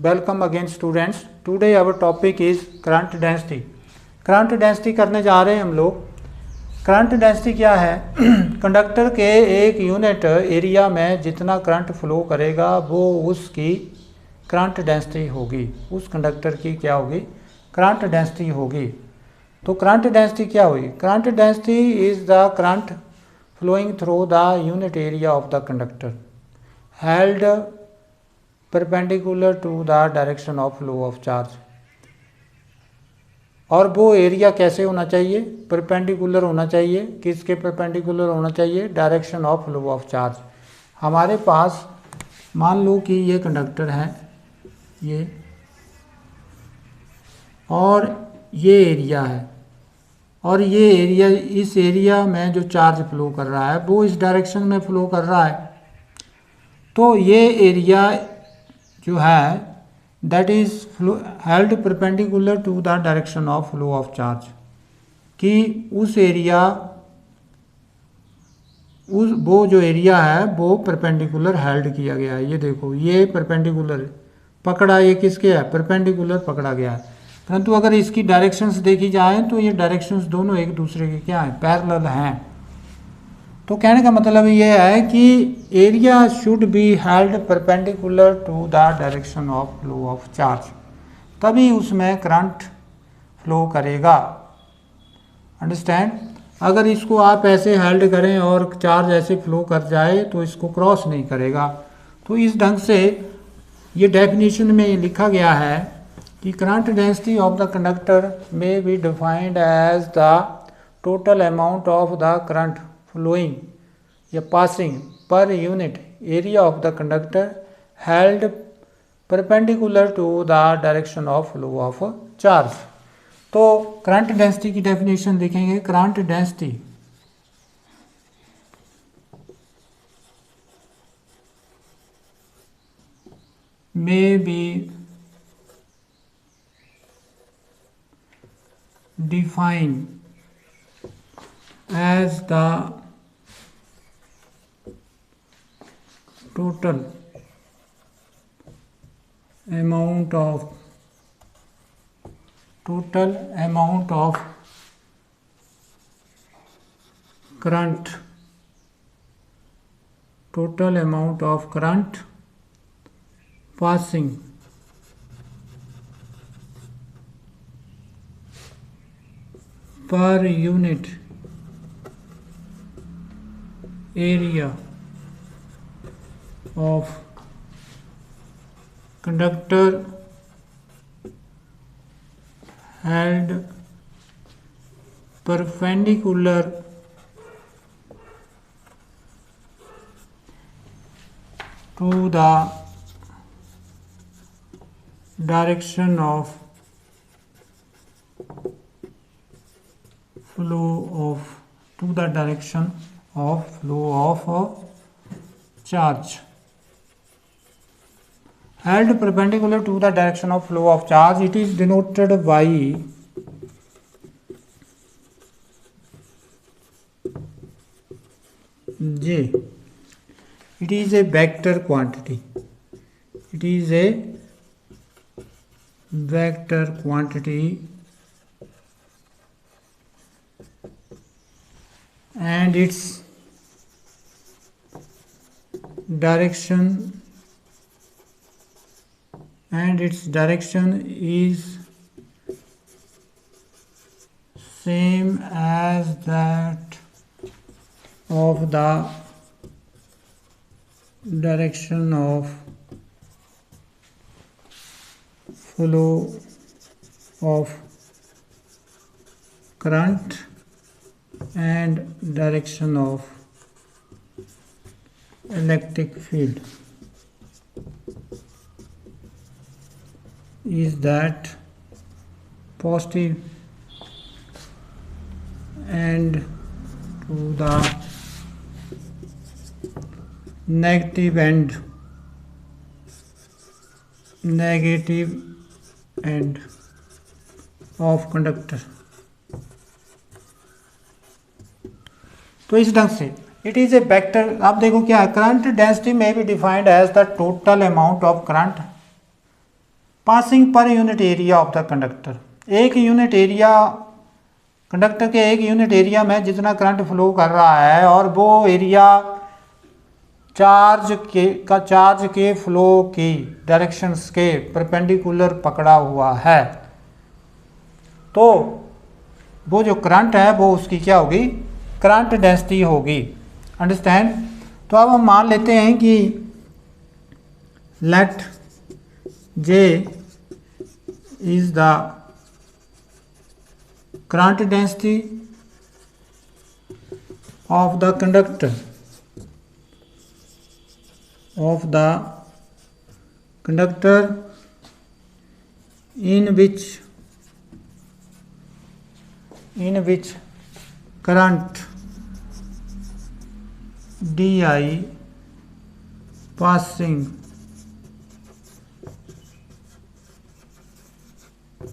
Welcome again students. Today our topic is current density. Current density करने जा रहे हैं हम लोग। करंट डेंसिटी क्या है? कंडक्टर के एक यूनिट एरिया में जितना करंट फ्लो करेगा वो उसकी करंट डेंसिटी होगी। उस कंडक्टर की क्या होगी? करंट डेंसिटी होगी। तो करंट डेंसिटी क्या हुई? Current density is the current flowing through the unit area of the conductor held perpendicular to the direction of flow of charge। और वो एरिया कैसे होना चाहिए? परपेंडिकुलर होना चाहिए। किसके परपेंडिकुलर होना चाहिए? Direction of flow of charge. हमारे पास मान लो कि ये कंडक्टर है, ये और ये एरिया है, और ये एरिया, इस एरिया में जो चार्ज फ्लो कर रहा है वो इस डायरेक्शन में फ्लो कर रहा है। तो ये एरिया जो है that is held perpendicular to the direction of flow of charge, कि उस एरिया वो जो एरिया है वो परपेंडिकुलर हेल्ड किया गया है। ये देखो, ये परपेंडिकुलर पकड़ा, ये किसके है? परपेंडिकुलर पकड़ा गया है। परंतु अगर इसकी डायरेक्शंस देखी जाए तो ये डायरेक्शंस दोनों एक दूसरे के क्या हैं? पैरेलल हैं। तो कहने का मतलब ये है कि area should be held perpendicular to the direction of flow of charge, तभी उसमें करंट फ्लो करेगा। अंडरस्टैंड? अगर इसको आप ऐसे हेल्ड करें और चार्ज ऐसे फ्लो कर जाए तो इसको क्रॉस नहीं करेगा। तो इस ढंग से ये डेफिनेशन में लिखा गया है कि current density of the conductor may be defined as the total amount of the current flowing या passing per unit area of the conductor held perpendicular to the direction of flow of charge. तो current density की definition देखेंगे। Current density may be defined as the total amount of current passing per unit area of conductor held perpendicular to the direction of flow of charge। held perpendicular to the direction of flow of charge, it is denoted by J। it is a vector quantity, and its direction is same as that of the direction of flow of current and direction of electric field, is that positive and to the negative end of conductor। तो इस ढंग से it is a vector. आप देखो क्या है, current density में भी defined as the total amount of current passing per unit area of the conductor, एक यूनिट एरिया, कंडक्टर के एक यूनिट एरिया में जितना करंट फ्लो कर रहा है और वो एरिया चार्ज के फ्लो की डायरेक्शंस के परपेंडिकुलर पकड़ा हुआ है, तो वो जो करंट है वो उसकी क्या होगी, करंट डेंसिटी होगी। अंडरस्टैंड। तो अब हम मान लेते हैं कि let J is the current density of the conductor in which current di passing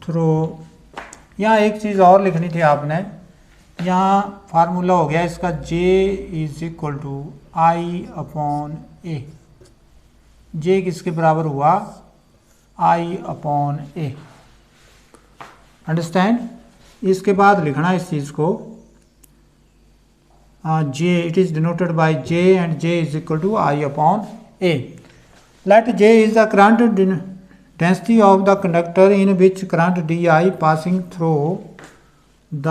through, यहाँ एक चीज़ और लिखनी थी आपने, यहाँ फार्मूला हो गया इसका J is equal to I upon A. J किसके बराबर हुआ, I अपॉन ए। अंडरस्टैंड। इसके बाद लिखना इस चीज़ को J, it is denoted by J and J is equal to I upon A. Let J is the current density of the conductor in which current di passing through the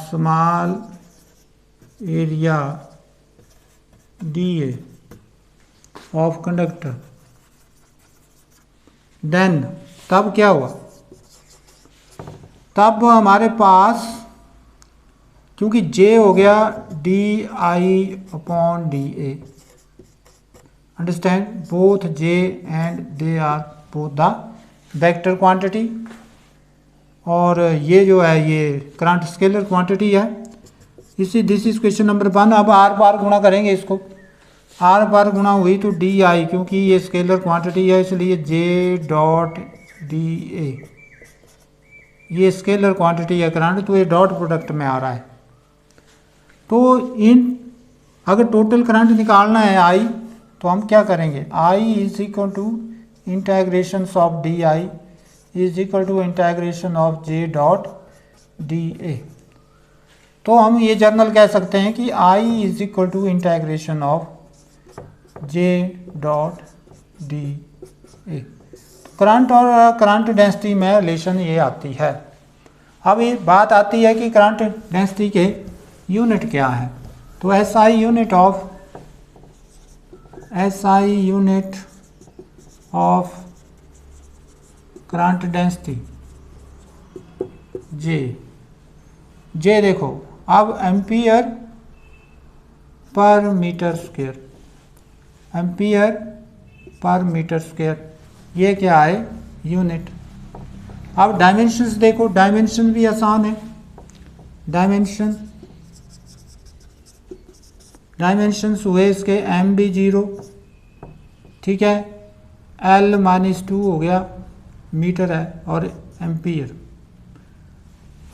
small area dA of conductor. Then तब क्या हुआ, तब हमारे पास क्योंकि J हो गया di upon dA, understand, both J and they are both the vector quantity, और ये जो है ये करंट स्केलर क्वांटिटी है। This is question number 1। अब आर बार गुणा करेंगे इसको, आर बार गुणा हुई तो डी आई, क्योंकि ये स्केलर क्वांटिटी है इसलिए जे डॉट डी ए, ये स्केलर क्वांटिटी है करंट, तो ये डॉट प्रोडक्ट में आ रहा है। तो अगर टोटल करंट निकालना है आई, तो हम क्या करेंगे, I is equal to integration of D I is equal to integration of J dot D A. तो हम ये जर्नल कह सकते हैं कि I is equal to integration of J dot D A. Current और करंट डेंसिटी में relation ये आती है। अब ये बात आती है कि करंट डेंसिटी के यूनिट क्या है। तो SI unit of current density जे देखो, अब ampere per metre square, ampere per metre square, ये क्या है, यूनिट। अब डायमेंशंस देखो, डायमेंशन भी आसान है, डायमेंशंस हुए इसके एम भी 0, ठीक है, L -2 हो गया मीटर है, और एम्पियर,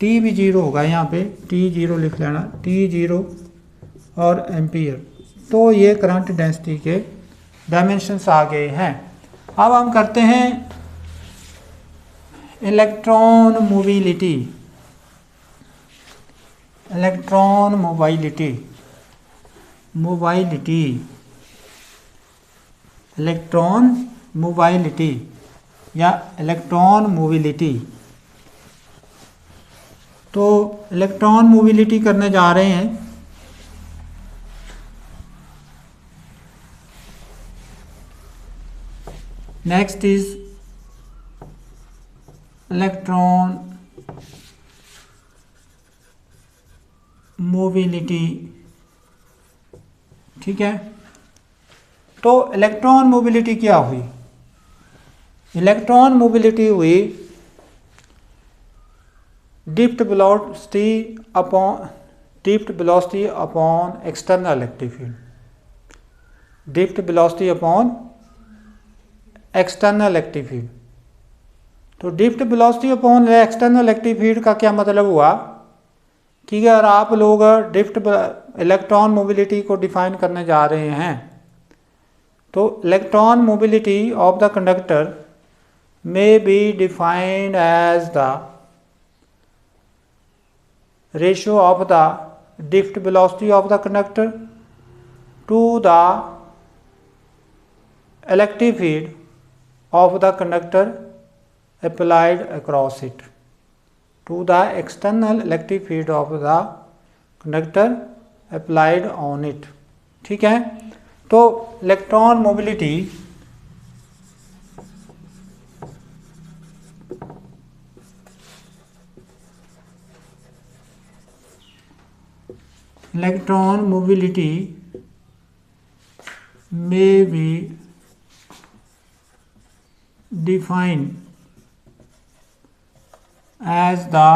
T भी 0 होगा यहाँ पे, T 0 लिख लेना, T 0 और एम्पियर। तो ये करंट डेंसिटी के डायमेंशंस आ गए हैं। अब हम करते हैं इलेक्ट्रॉन मोबिलिटी, या इलेक्ट्रॉन मोबिलिटी। तो इलेक्ट्रॉन मोबिलिटी करने जा रहे हैं। नेक्स्ट इज इलेक्ट्रॉन मोबिलिटी, ठीक है। तो इलेक्ट्रॉन मोबिलिटी क्या हुई, इलेक्ट्रॉन मोबिलिटी हुई drift velocity upon external electric field, drift velocity upon external electric field. तो drift velocity upon external electric field का क्या मतलब हुआ कि अगर आप लोग डिफ्ट इलेक्ट्रॉन मोबिलिटी को डिफाइन करने जा रहे हैं तो electron mobility of the conductor may be defined as the ratio of the drift velocity of the conductor to the electric field of the conductor applied across it, to the external electric field of the conductor applied on it। ठीक है, तो electron mobility may be defined as the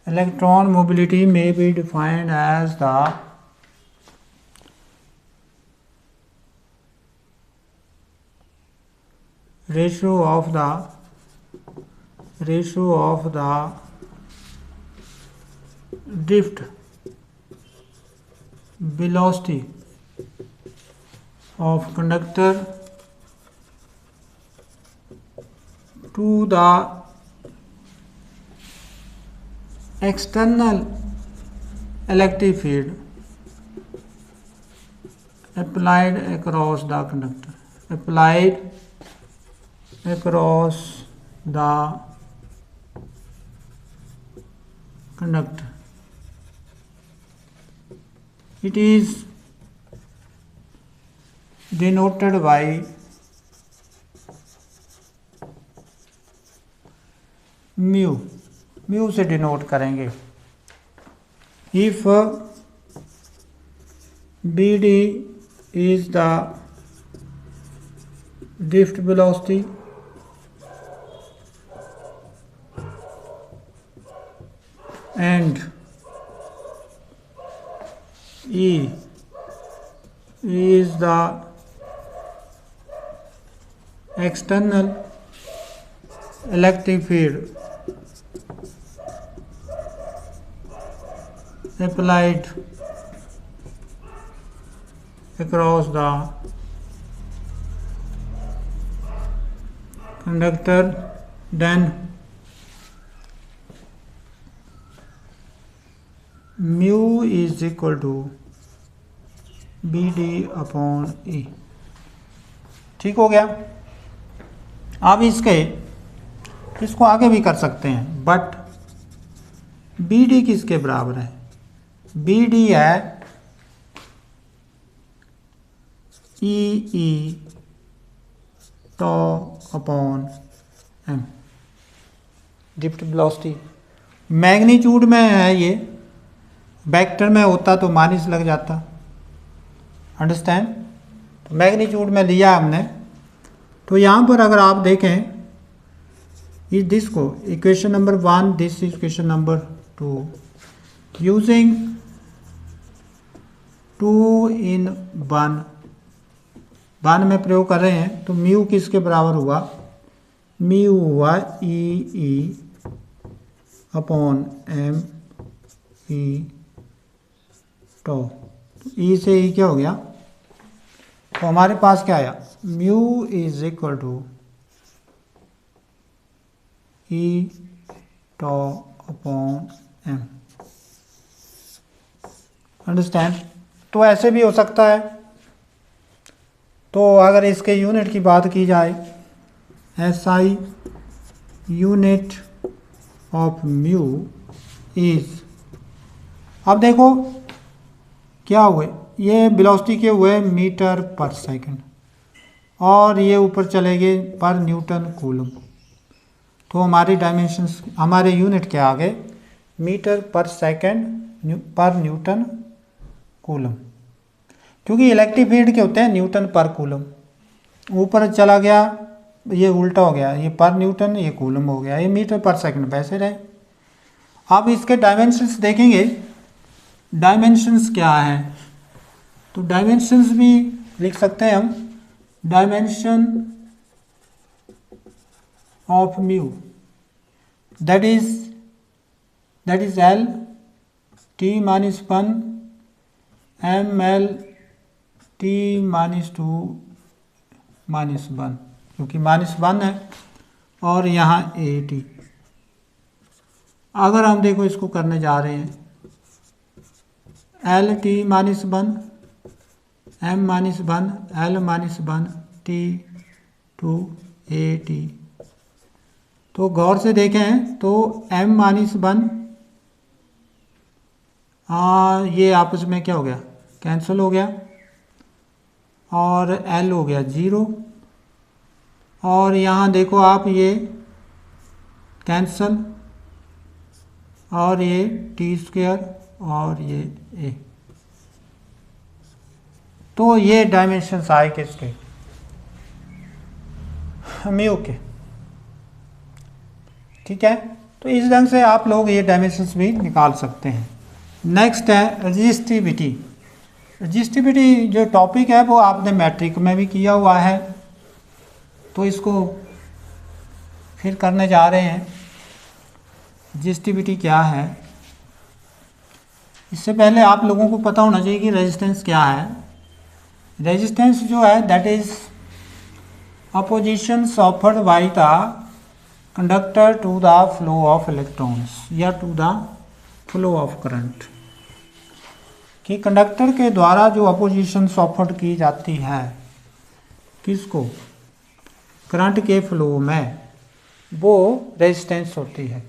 electron mobility may be defined as the ratio of the drift velocity of conductor to the external electric field applied across the conductor, applied across the conductor। It is denoted by mu, mu से denote करेंगे। If BD is the drift velocity and E is the external electric field applied across the conductor, then mu is equal to BD upon E। ठीक हो गया। आप इसको आगे भी कर सकते हैं, बट BD किसके बराबर है? BD है E tau upon m, drift velocity. Magnitude में है, ये वेक्टर में होता तो माइनस लग जाता, अंडरस्टैंड। तो मैग्नीट्यूड में लिया हमने। तो यहाँ पर अगर आप देखें इस दिस को equation number 1, this equation number 2, using 2 in 1 में प्रयोग कर रहे हैं, तो म्यू किसके बराबर हुआ? म्यू हुआ ई अपॉन एम ई टॉ। ई से ई क्या हो गया? तो हमारे पास क्या आया? Mu is equal to e tau upon m, understand. तो ऐसे भी हो सकता है। तो अगर इसके यूनिट की बात की जाए, SI unit of mu is, अब देखो क्या हुए, ये वेलोसिटी के हुए मीटर पर सेकंड और ये ऊपर चले गए पर न्यूटन कूलम। तो हमारी डायमेंशंस, हमारे यूनिट के आगे मीटर पर सेकंड पर न्यूटन कूलम, क्योंकि इलेक्ट्रिक फील्ड के होते हैं न्यूटन पर कूलम। ऊपर चला गया, ये उल्टा हो गया, ये पर न्यूटन, ये कूलम हो गया, ये मीटर पर सेकंड वैसे रहे। अब इसके डायमेंशंस देखेंगे, डायमेंशंस क्या हैं? तो डायमेंशंस भी लिख सकते हैं हम, dimension of mu that is L T-1 MLT -2 -1 क्योंकि -1 है और यहाँ AT। अगर हम देखो इसको करने जा रहे हैं LT -1 M -1 L -1 T 2 AT। तो गौर से देखें तो M -1 ये आपस में क्या हो गया, कैंसिल हो गया, और L हो गया 0, और यहाँ देखो आप ये कैंसिल, और ये T² और ये A। तो ये डायमेंशंस आए किसके, म्यू के। ठीक है, तो इस ढंग से आप लोग ये डायमेंशंस भी निकाल सकते हैं। नेक्स्ट है रजिस्टिविटी। रजिस्टिविटी जो टॉपिक है वो आपने मैट्रिक में भी किया हुआ है, तो इसको फिर करने जा रहे हैं। रजिस्टिविटी क्या है, इससे पहले आप लोगों को पता होना चाहिए कि रेजिस्टेंस क्या है। रेजिस्टेंस जो है that is opposition offered by the conductor to the flow of electrons या to the flow of current, कि कंडक्टर के द्वारा जो अपोजिशन ऑफर्ड की जाती है किसको, करंट के फ्लो में, वो रेजिस्टेंस होती है।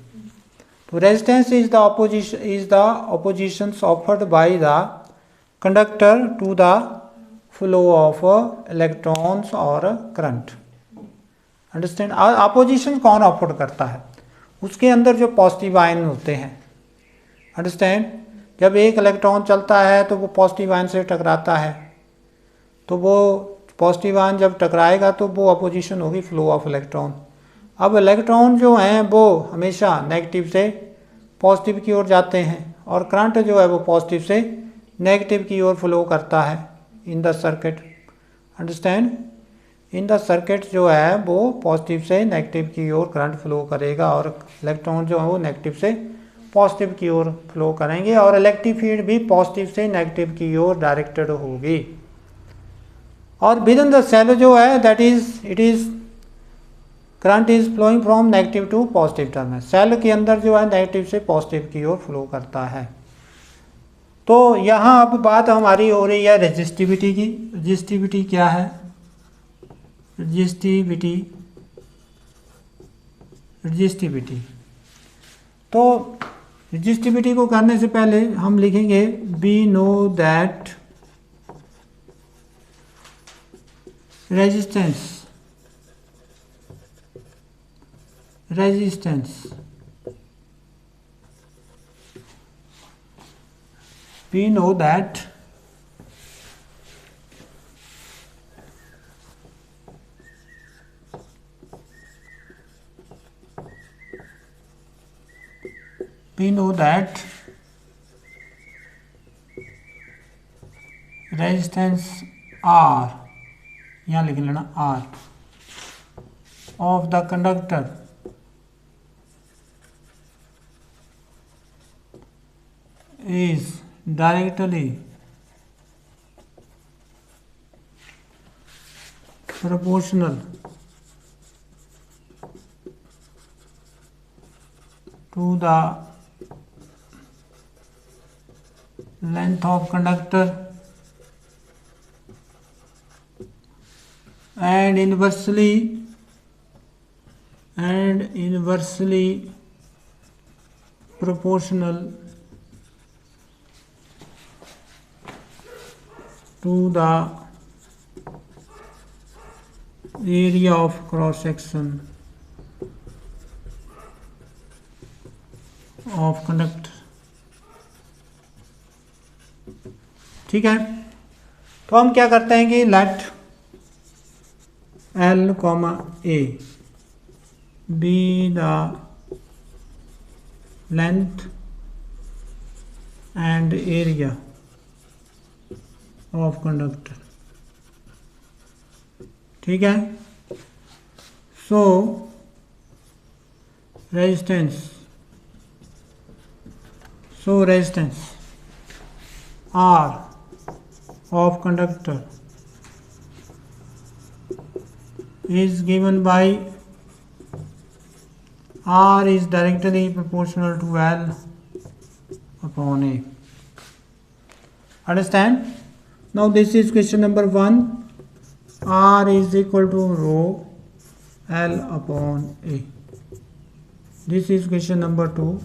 तो resistance is the opposition offered by the conductor to the flow of electrons और करंट। अंडरस्टैंड। अपोजिशन कौन ऑफर करता है, उसके अंदर जो पॉजिटिव आयन होते हैं। अंडरस्टैंड। जब एक इलेक्ट्रॉन चलता है तो वो पॉजिटिव आयन से टकराता है, तो वो पॉजिटिव आयन जब टकराएगा तो वो अपोजिशन होगी फ्लो ऑफ इलेक्ट्रॉन। अब इलेक्ट्रॉन जो हैं वो हमेशा नेगेटिव से पॉजिटिव की ओर जाते हैं, और करंट जो है वो पॉजिटिव से नेगेटिव की ओर फ्लो करता है in the circuit. Understand. In the circuit जो है वो पॉजिटिव से नेगेटिव की ओर करंट फ्लो करेगा, और इलेक्ट्रॉन जो है वो नेगेटिव से पॉजिटिव की ओर फ्लो करेंगे, और इलेक्ट्रिक फील्ड भी पॉजिटिव से नेगेटिव की ओर डायरेक्टेड होगी। और विद इन द सेल जो है that is it is current is flowing from negative to positive term है। सेल के अंदर जो है नेगेटिव से पॉजिटिव की ओर फ्लो करता है। तो यहाँ अब बात हमारी हो रही है रेजिस्टिविटी की। रेजिस्टिविटी क्या है, रजिस्टिविटी तो रजिस्टिविटी को करने से पहले हम लिखेंगे we know that resistance we know that resistance R, यहाँ लिख लेना R of the conductor is directly proportional to the length of conductor and inversely proportional to the area of cross section of conductor। ठीक है, तो हम क्या करते हैं कि late L, A be the length and area of conductor। ठीक है, so resistance R of conductor is given by R is directly proportional to L upon A. Understand? Now this is question number 1. R is equal to rho L upon A. This is question number 2,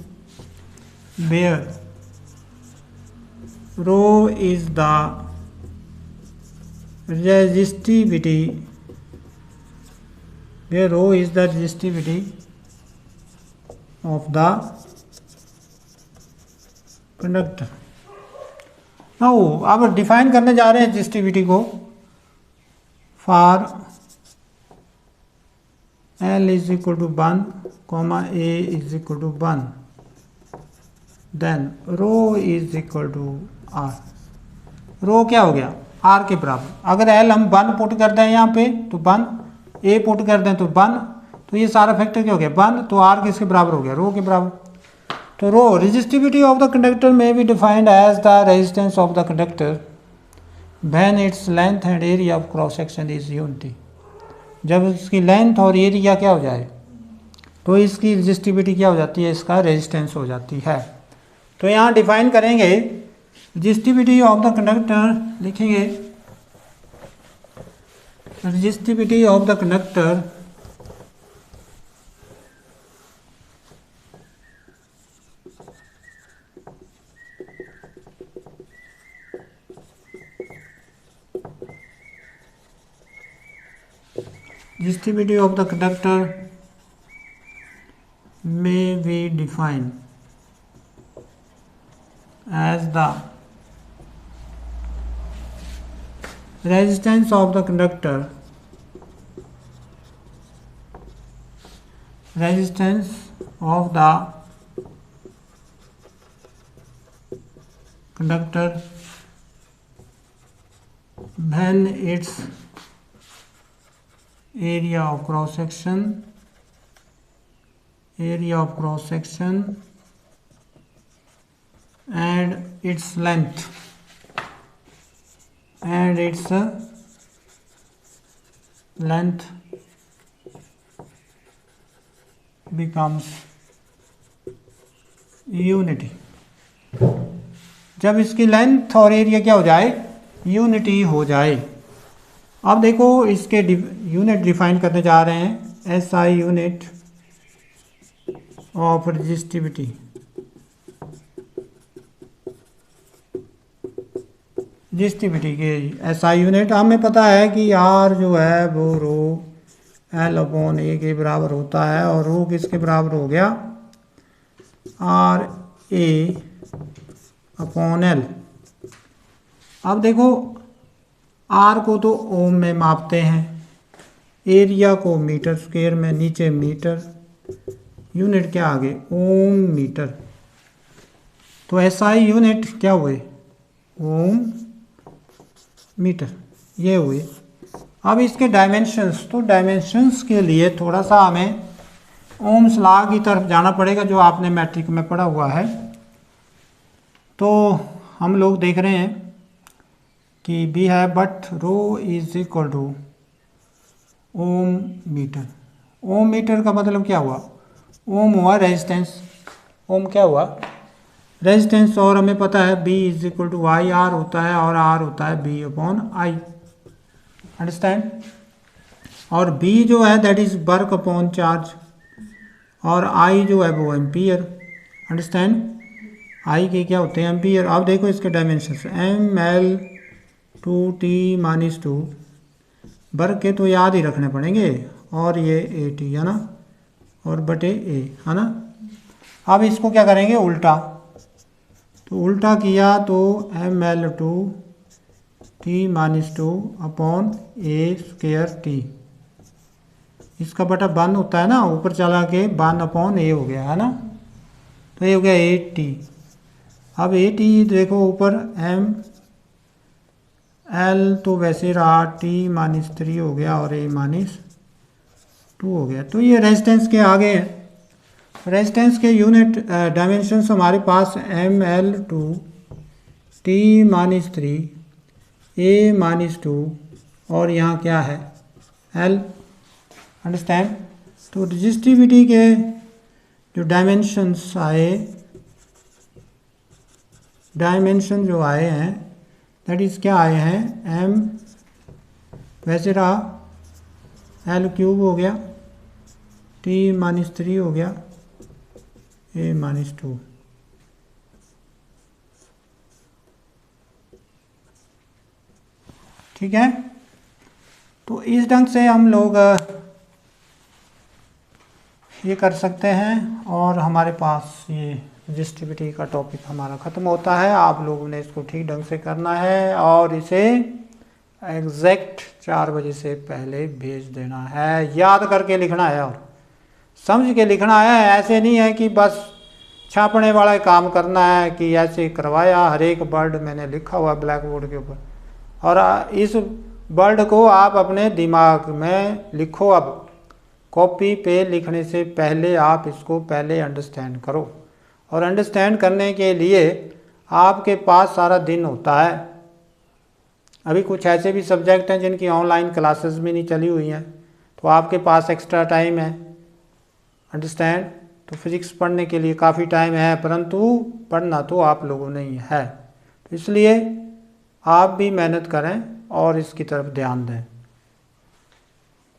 where rho is the resistivity, of the conductor. Now अब define करने जा रहे हैं resistivity को. For L is equal to 1, A is equal to 1, then rho is equal to R. रो क्या हो गया? R के बराबर. अगर L हम 1 पुट कर दें यहाँ पे तो 1, A पुट कर दें तो 1, तो ये सारा फैक्टर क्या हो गया? 1. तो R किसके बराबर हो गया? रो के बराबर. तो rho resistivity of the conductor may be defined as the resistance of the conductor when its length and area of cross section is unity. जब इसकी लेंथ और एरिया क्या हो जाए तो इसकी रेजिस्टिविटी क्या हो जाती है? इसका रेजिस्टेंस हो जाती है. तो यहाँ डिफाइन करेंगे रेजिस्टिविटी ऑफ द कंडक्टर. लिखेंगे resistivity of the conductor resistivity of the conductor may be defined as the resistance of the conductor when its area of cross section and its length becomes unity. जब इसकी length और area क्या हो जाए? Unity हो जाए. अब देखो इसके यूनिट डिफाइन करने जा रहे हैं. SI unit of resistivity. Resistivity के SI यूनिट हमें पता है कि R जो है वो रो L अपॉन A के बराबर होता है और रो किसके बराबर हो गया? RA upon L. अब देखो R को तो ओम में मापते हैं, एरिया को मीटर स्क्वायर में, नीचे मीटर, यूनिट क्या आ गए? ओम मीटर. तो SI यूनिट क्या हुए? ओम मीटर. ये हुए. अब इसके डायमेंशंस, तो डायमेंशंस के लिए थोड़ा सा हमें ओम्स लॉ की तरफ जाना पड़ेगा जो आपने मैट्रिक में पढ़ा हुआ है. तो हम लोग देख रहे हैं कि बी है but rho is equal to ohm metre. Ohm metre का मतलब क्या हुआ? ओम हुआ रेजिस्टेंस. ओम क्या हुआ? रेजिस्टेंस. और हमें पता है V is equal to I R होता है और आर होता है बी अपॉन आई. अंडरस्टैंड? और बी जो है that is work upon charge और आई जो है वो एम्पियर. अंडरस्टैंड? आई के क्या होते हैं? एम्पियर. अब देखो इसके डायमेंशंस. ML/2T-2 वर्ग के तो याद ही रखने पड़ेंगे और ये AT है ना, और बटे A है ना. अब इसको क्या करेंगे? उल्टा. तो उल्टा किया तो ML/2T-2 अपॉन A²T. इसका बटा 1 होता है ना, ऊपर चला के 1 अपॉन A हो गया है ना. तो ये हो गया 8T. अब AT देखो ऊपर ML तो वैसे रहा, T-3 हो गया और A-2 हो गया. तो ये रेजिस्टेंस के आगे हैं. रेजिस्टेंस के यूनिट डायमेंशंस हमारे पास ML/2T-3 a माइनस 2 और यहाँ क्या है l, अंडरस्टैंड। तो रजिस्टिविटी के जो डायमेंशंस आए, डायमेंशन जो आए हैं दैट इज़ क्या आए हैं, m वैसे रहा, l क्यूब हो गया, t माइनस 3 हो गया, a माइनस 2। ठीक है, तो इस ढंग से हम लोग ये कर सकते हैं और हमारे पास ये रजिस्टिविटी का टॉपिक हमारा ख़त्म होता है। आप लोगों ने इसको ठीक ढंग से करना है और इसे एग्जैक्ट 4 बजे से पहले भेज देना है, याद करके लिखना है और समझ के लिखना है। ऐसे नहीं है कि बस छापने वाला काम करना है कि ऐसे करवाया, हर एक वर्ड मैंने लिखा हुआ ब्लैक बोर्ड के ऊपर और इस वर्ड को आप अपने दिमाग में लिखो। अब कॉपी पे लिखने से पहले आप इसको पहले अंडरस्टैंड करो और अंडरस्टैंड करने के लिए आपके पास सारा दिन होता है। अभी कुछ ऐसे भी सब्जेक्ट हैं जिनकी ऑनलाइन क्लासेस भी नहीं चली हुई हैं, तो आपके पास एक्स्ट्रा टाइम है, अंडरस्टैंड। तो फिज़िक्स पढ़ने के लिए काफ़ी टाइम है, परंतु पढ़ना तो आप लोगों ने ही है, तो इसलिए आप भी मेहनत करें और इसकी तरफ ध्यान दें।